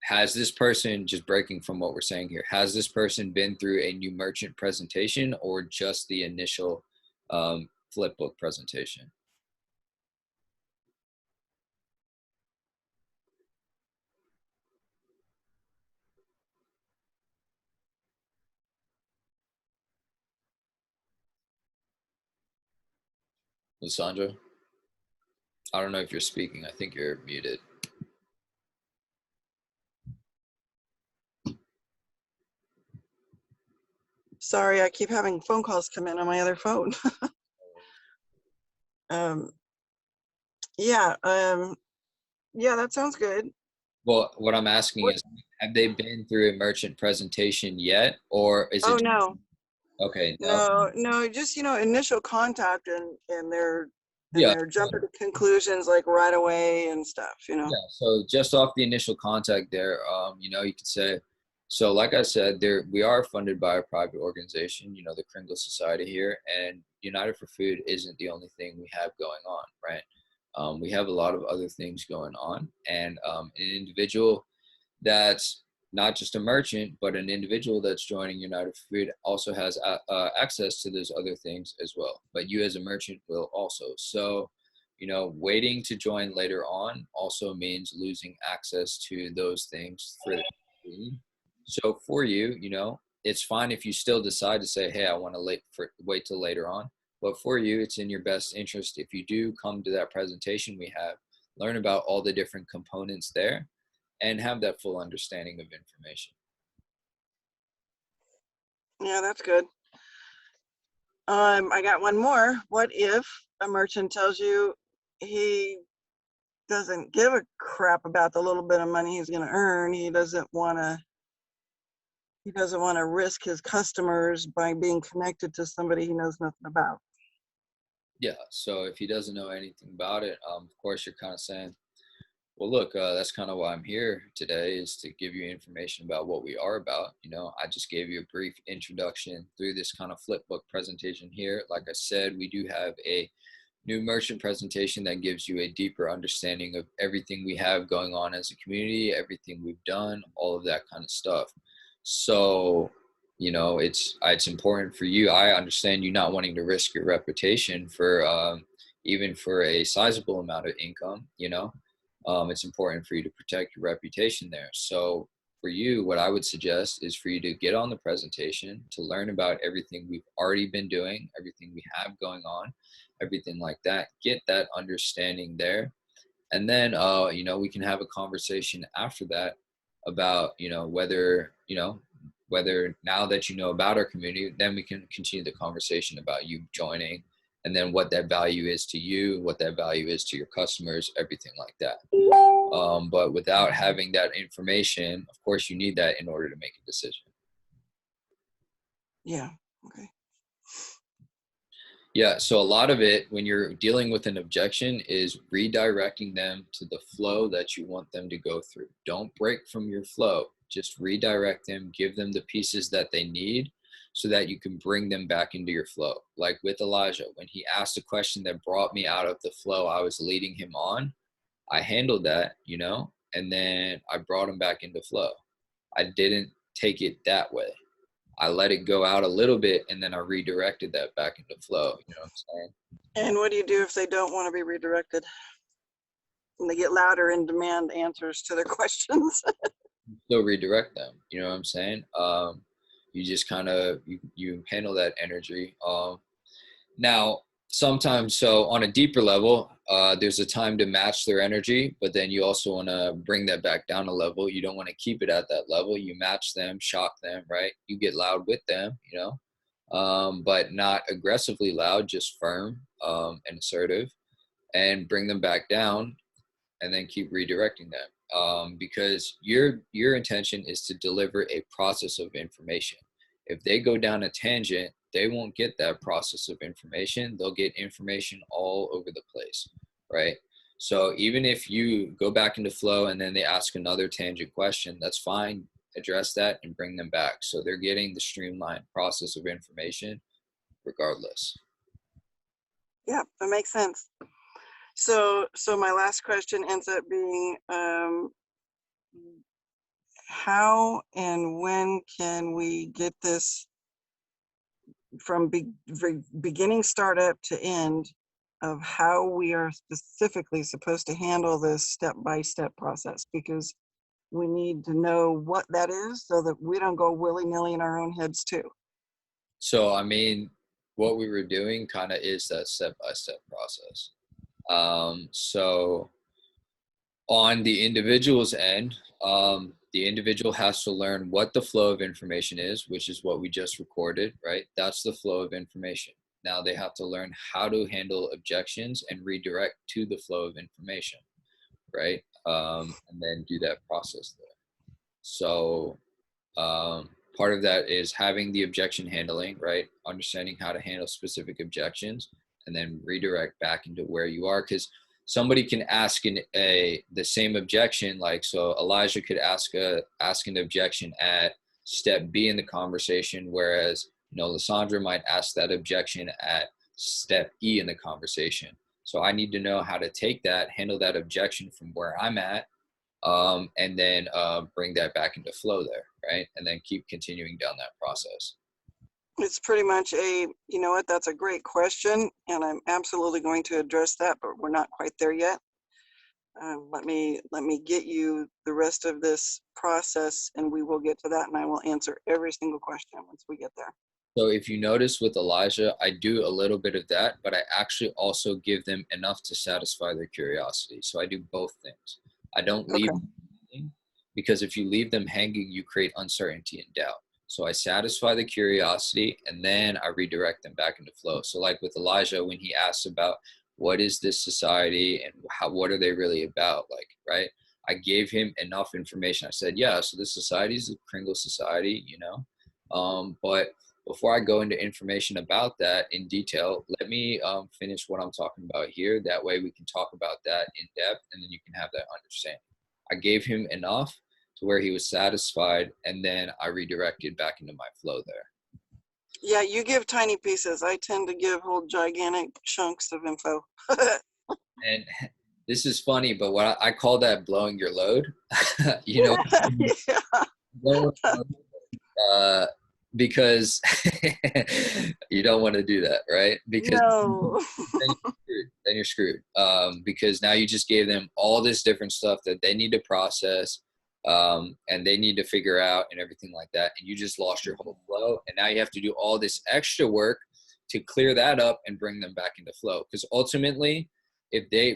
[SPEAKER 1] has this person, just breaking from what we're saying here, has this person been through a new merchant presentation or just the initial flip book presentation? Lysandra, I don't know if you're speaking. I think you're muted.
[SPEAKER 3] Sorry, I keep having phone calls come in on my other phone. um, yeah, yeah, that sounds good.
[SPEAKER 1] Well, what I'm asking
[SPEAKER 3] What?
[SPEAKER 1] is, have they been through a merchant presentation yet, or is
[SPEAKER 3] Oh
[SPEAKER 1] it
[SPEAKER 3] no,
[SPEAKER 1] okay? No,
[SPEAKER 3] no, just initial contact and
[SPEAKER 1] yeah,
[SPEAKER 3] they're jumping to conclusions like right away and stuff.
[SPEAKER 1] yeah. So just off the initial contact there, you know, you could say, so like I said, there we are funded by a private organization, you know, the Kringle Society here, and United for Food isn't the only thing we have going on, right? We have a lot of other things going on, and an individual that's not just a merchant, but an individual that's joining United for Food also has access to those other things as well. But you as a merchant will also. So, you know, waiting to join later on also means losing access to those things for the team. So for you, you know, it's fine if you still decide to say, hey, I want to wait till later on. But for you, it's in your best interest if you do come to that presentation we have, learn about all the different components there and have that full understanding of information.
[SPEAKER 3] Yeah, that's good. I got one more. What if a merchant tells you he doesn't give a crap about the little bit of money he's going to earn? He doesn't want to risk his customers by being connected to somebody he knows nothing about.
[SPEAKER 1] Yeah, so if he doesn't know anything about it, of course you're kind of saying, well, look, that's kind of why I'm here today, is to give you information about what we are about. You know, I just gave you a brief introduction through this kind of flip book presentation here. Like I said, we do have a new merchant presentation that gives you a deeper understanding of everything we have going on as a community, everything we've done, all of that kind of stuff. So, you know, it's important for you. I understand you not wanting to risk your reputation for even for a sizable amount of income. You know, it's important for you to protect your reputation there. So for you, what I would suggest is for you to get on the presentation, to learn about everything we've already been doing, everything we have going on, everything like that. Get that understanding there. And then, you know, we can have a conversation after that about, whether now that you know about our community, then we can continue the conversation about you joining, and then what that value is to you, what that value is to your customers, everything like that. But without having that information, of course, you need that in order to make a decision.
[SPEAKER 3] Yeah. Okay.
[SPEAKER 1] Yeah, so a lot of it, when you're dealing with an objection, is redirecting them to the flow that you want them to go through. Don't break from your flow. Just redirect them, give them the pieces that they need so that you can bring them back into your flow. Like with Elijah, when he asked a question that brought me out of the flow I was leading him on, I handled that, you know, and then I brought him back into flow. I didn't take it that way. I let it go out a little bit, and then I redirected that back into flow. You know what I'm saying?
[SPEAKER 3] And what do you do if they don't want to be redirected? And they get louder and demand answers to their questions.
[SPEAKER 1] Still redirect them. You know what I'm saying? You just kind of you handle that energy. Now, sometimes, so on a deeper level, there's a time to match their energy, but then you also want to bring that back down a level. You don't want to keep it at that level. You match them, shock them, right? You get loud with them, you know, but not aggressively loud, just firm and assertive, and bring them back down, and then keep redirecting them. Because your intention is to deliver a process of information. If they go down a tangent, they won't get that process of information. They'll get information all over the place, right? So even if you go back into flow and then they ask another tangent question, that's fine. Address that and bring them back. So they're getting the streamlined process of information regardless.
[SPEAKER 3] Yeah, that makes sense. So my last question ends up being, how and when can we get this from beginning startup to end of how we are specifically supposed to handle this step-by-step process? Because we need to know what that is so that we don't go willy-nilly in our own heads too.
[SPEAKER 1] So, I mean, what we were doing kind of is that step-by-step process. So on the individual's end, the individual has to learn what the flow of information is, which is what we just recorded, right? That's the flow of information. Now they have to learn how to handle objections and redirect to the flow of information, right? And then do that process there. So part of that is having the objection handling, right? Understanding how to handle specific objections and then redirect back into where you are. Because somebody can ask the same objection, like, so Elijah could ask an objection at step B in the conversation, whereas, you know, Lysandra might ask that objection at step E in the conversation. So I need to know how to take that, handle that objection from where I'm at, and then bring that back into flow there, right? And then keep continuing down that process.
[SPEAKER 3] It's pretty much you know what, that's a great question, and I'm absolutely going to address that, but we're not quite there yet. Let me get you the rest of this process, and we will get to that, and I will answer every single question once we get there.
[SPEAKER 1] So if you notice with Elijah, I do a little bit of that, but I actually also give them enough to satisfy their curiosity. So I do both things. I don't leave them hanging, because if you leave them hanging, you create uncertainty and doubt. So I satisfy the curiosity and then I redirect them back into flow. So like with Elijah, when he asks about what is this society and what are they really about, like, right? I gave him enough information. I said, yeah, so this society is a Kringle society, you know, but before I go into information about that in detail, let me finish what I'm talking about here. That way we can talk about that in depth and then you can have that understanding. I gave him enough to where he was satisfied, and then I redirected back into my flow there.
[SPEAKER 3] Yeah, you give tiny pieces. I tend to give whole gigantic chunks of info.
[SPEAKER 1] And this is funny, but what I call that blowing your load, you know,
[SPEAKER 3] Yeah.
[SPEAKER 1] Because you don't want to do that, right? Because
[SPEAKER 3] No.
[SPEAKER 1] then you're screwed. Because now you just gave them all this different stuff that they need to process, and they need to figure out and everything like that. And you just lost your whole flow. And now you have to do all this extra work to clear that up and bring them back into flow. Because ultimately,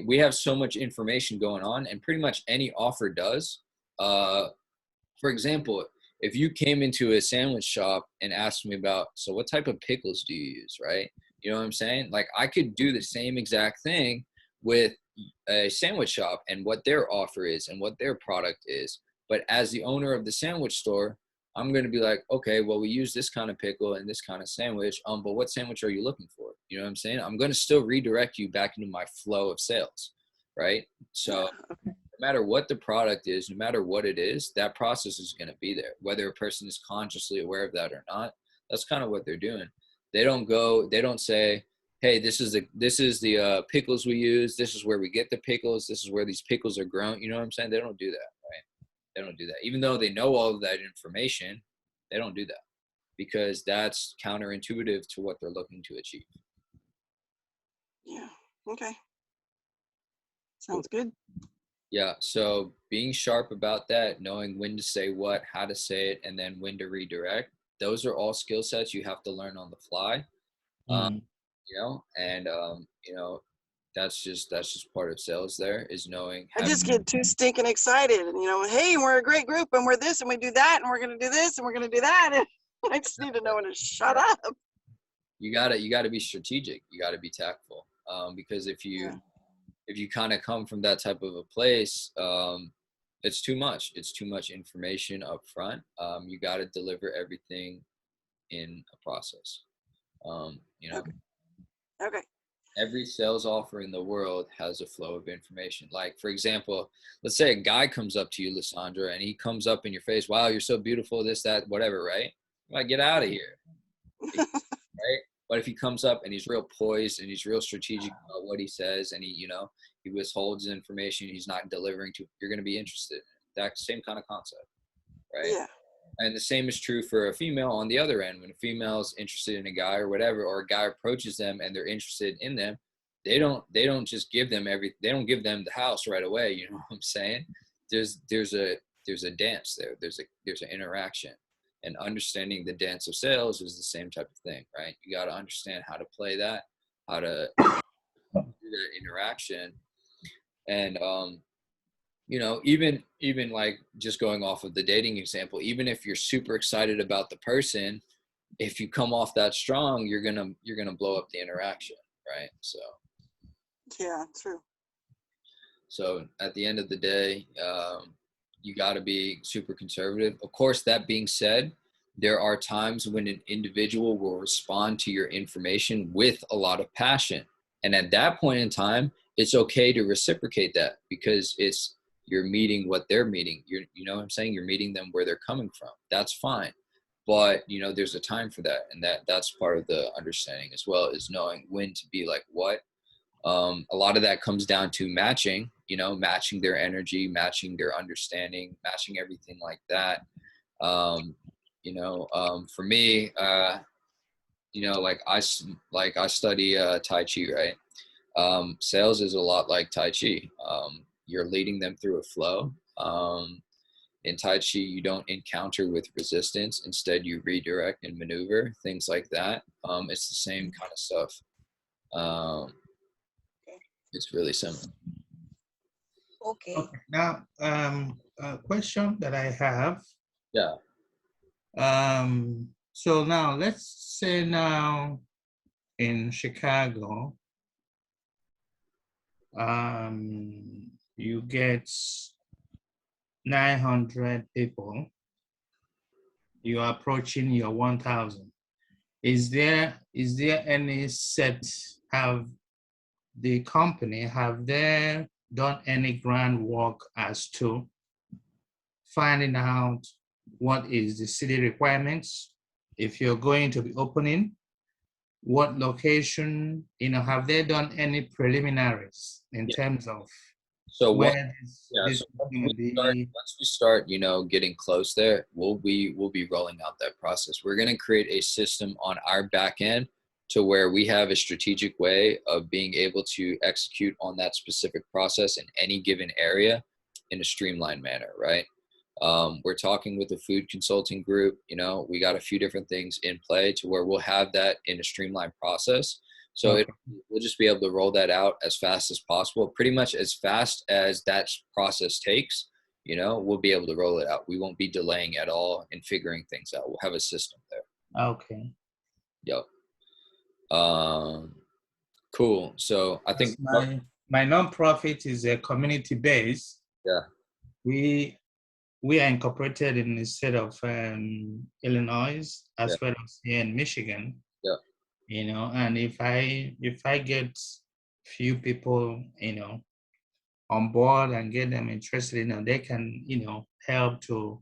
[SPEAKER 1] we have so much information going on, and pretty much any offer does. For example, if you came into a sandwich shop and asked me about, so what type of pickles do you use, right? You know what I'm saying? Like, I could do the same exact thing with a sandwich shop and what their offer is and what their product is. But as the owner of the sandwich store, I'm going to be like, okay, well, we use this kind of pickle and this kind of sandwich. But what sandwich are you looking for? You know what I'm saying? I'm going to still redirect you back into my flow of sales, right? So no matter what the product is, no matter what it is, that process is going to be there, whether a person is consciously aware of that or not. That's kind of what they're doing. They don't say, hey, this is the pickles we use. This is where we get the pickles. This is where these pickles are grown. You know what I'm saying? They don't do that, right? They don't do that. Even though they know all of that information, they don't do that because that's counterintuitive to what they're looking to achieve.
[SPEAKER 3] Yeah. Okay. Sounds good.
[SPEAKER 1] Yeah. So being sharp about that, knowing when to say what, how to say it, and then when to redirect, those are all skill sets you have to learn on the fly.
[SPEAKER 4] Mm.
[SPEAKER 1] And that's just part of sales. There is knowing
[SPEAKER 3] I
[SPEAKER 1] how to,
[SPEAKER 3] just get too stinking excited, and hey, we're a great group, and we're this, and we do that, and we're gonna do this, and we're gonna do that, and I just need to know when to shut up.
[SPEAKER 1] you gotta be strategic. You gotta be tactful. Because if you kind of come from that type of a place, it's too much. It's too much information up front. You got to deliver everything in a process.
[SPEAKER 3] Okay. Okay.
[SPEAKER 1] Every sales offer in the world has a flow of information. Like, for example, let's say a guy comes up to you, Lissandra, and he comes up in your face, wow, you're so beautiful, this, that, whatever, right? Like, get out of here, right? But if he comes up and he's real poised and he's real strategic about what he says, and he withholds information he's not delivering to, you're going to be interested. That same kind of concept, right?
[SPEAKER 3] Yeah.
[SPEAKER 1] And the same is true for a female on the other end. When a female is interested in a guy or whatever, or a guy approaches them and they're interested in them, they don't just give them they don't give them the house right away. You know what I'm saying? There's a dance there. There's an interaction, and understanding the dance of sales is the same type of thing, right? You got to understand how to play that, how to do that interaction, and even like just going off of the dating example, even if you're super excited about the person, if you come off that strong, you're gonna blow up the interaction, right?
[SPEAKER 3] Yeah. True.
[SPEAKER 1] So at the end of the day, you got to be super conservative. Of course, that being said, there are times when an individual will respond to your information with a lot of passion, and at that point in time, it's okay to reciprocate that because you're meeting what they're meeting. You know what I'm saying? You're meeting them where they're coming from. That's fine. But, there's a time for that. And that's part of the understanding as well, is knowing when to be like what. A lot of that comes down to matching, matching their energy, matching their understanding, matching everything like that. For me, I study Tai Chi, right? Sales is a lot like Tai Chi. You're leading them through a flow. In Tai Chi, you don't encounter with resistance. Instead, you redirect and maneuver, things like that. It's the same kind of stuff. It's really simple.
[SPEAKER 3] Okay.
[SPEAKER 4] Okay. Now, a question that I have.
[SPEAKER 1] Yeah.
[SPEAKER 4] So now let's say now in Chicago, you get 900 people. You are approaching your 1,000. Is there any set? Have the company, have they done any groundwork as to finding out what is the city requirements? If you're going to be opening, what location, have they done any preliminaries in terms of
[SPEAKER 1] So
[SPEAKER 4] where this
[SPEAKER 1] once
[SPEAKER 4] is going to be?
[SPEAKER 1] we start, getting close there, we'll be rolling out that process. We're going to create a system on our back end to where we have a strategic way of being able to execute on that specific process in any given area in a streamlined manner, right? We're talking with a food consulting group. We got a few different things in play to where we'll have that in a streamlined process. So we'll just be able to roll that out as fast as possible, pretty much as fast as that process takes. We'll be able to roll it out. We won't be delaying at all in figuring things out. We'll have a system there.
[SPEAKER 4] Okay.
[SPEAKER 1] Yep. Cool. So I think
[SPEAKER 4] my nonprofit is a community based.
[SPEAKER 1] Yeah.
[SPEAKER 4] We are incorporated in the state of Illinois as well as here in Michigan.
[SPEAKER 1] Yeah.
[SPEAKER 4] And if I get few people, on board and get them interested, they can, help to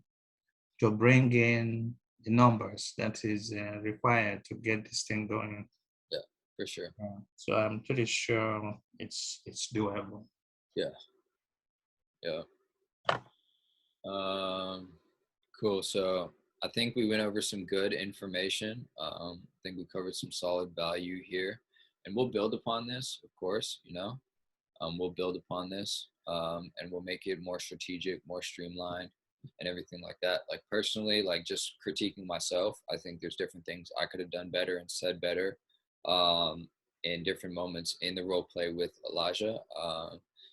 [SPEAKER 4] bring in the numbers that is required to get this thing going.
[SPEAKER 1] Yeah, for sure.
[SPEAKER 4] So I'm pretty sure it's doable.
[SPEAKER 1] Yeah. Yeah. Cool. So I think we went over some good information. I think we covered some solid value here, and we'll build upon this, of course. We'll build upon this, and we'll make it more strategic, more streamlined, and everything like that. Like personally, like just critiquing myself, I think there's different things I could have done better and said better, in different moments in the role play with Elijah.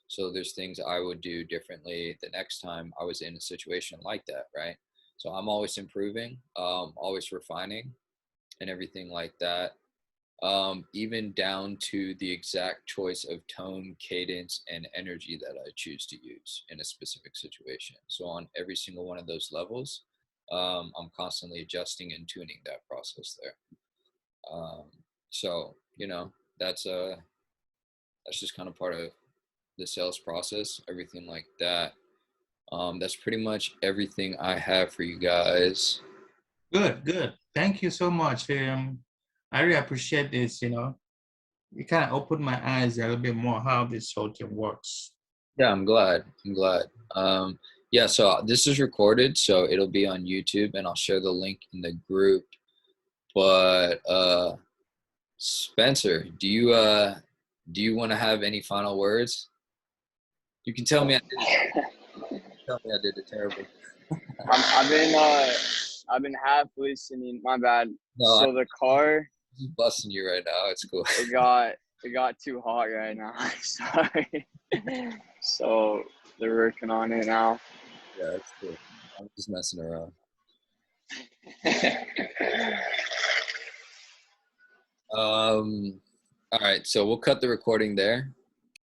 [SPEAKER 1] So there's things I would do differently the next time I was in a situation like that, right? So I'm always improving, always refining, and everything like that. Even down to the exact choice of tone, cadence, and energy that I choose to use in a specific situation. So on every single one of those levels, I'm constantly adjusting and tuning that process there. So that's just kind of part of the sales process, everything like that. That's pretty much everything I have for you guys.
[SPEAKER 4] Good, good. Thank you so much. I really appreciate this, It kind of opened my eyes a little bit more how this whole thing works.
[SPEAKER 1] Yeah, I'm glad. Yeah, so this is recorded, so it'll be on YouTube, and I'll share the link in the group. But Spencer, do you want to have any final words? You can tell me I did it terrible.
[SPEAKER 5] I've been half listening. My bad.
[SPEAKER 1] No,
[SPEAKER 5] So the car,
[SPEAKER 1] I'm just busting you right now. It's cool.
[SPEAKER 5] it got too hot right now. Sorry. So they're working on it now.
[SPEAKER 1] Yeah, it's cool. I'm just messing around. All right, so we'll cut the recording there.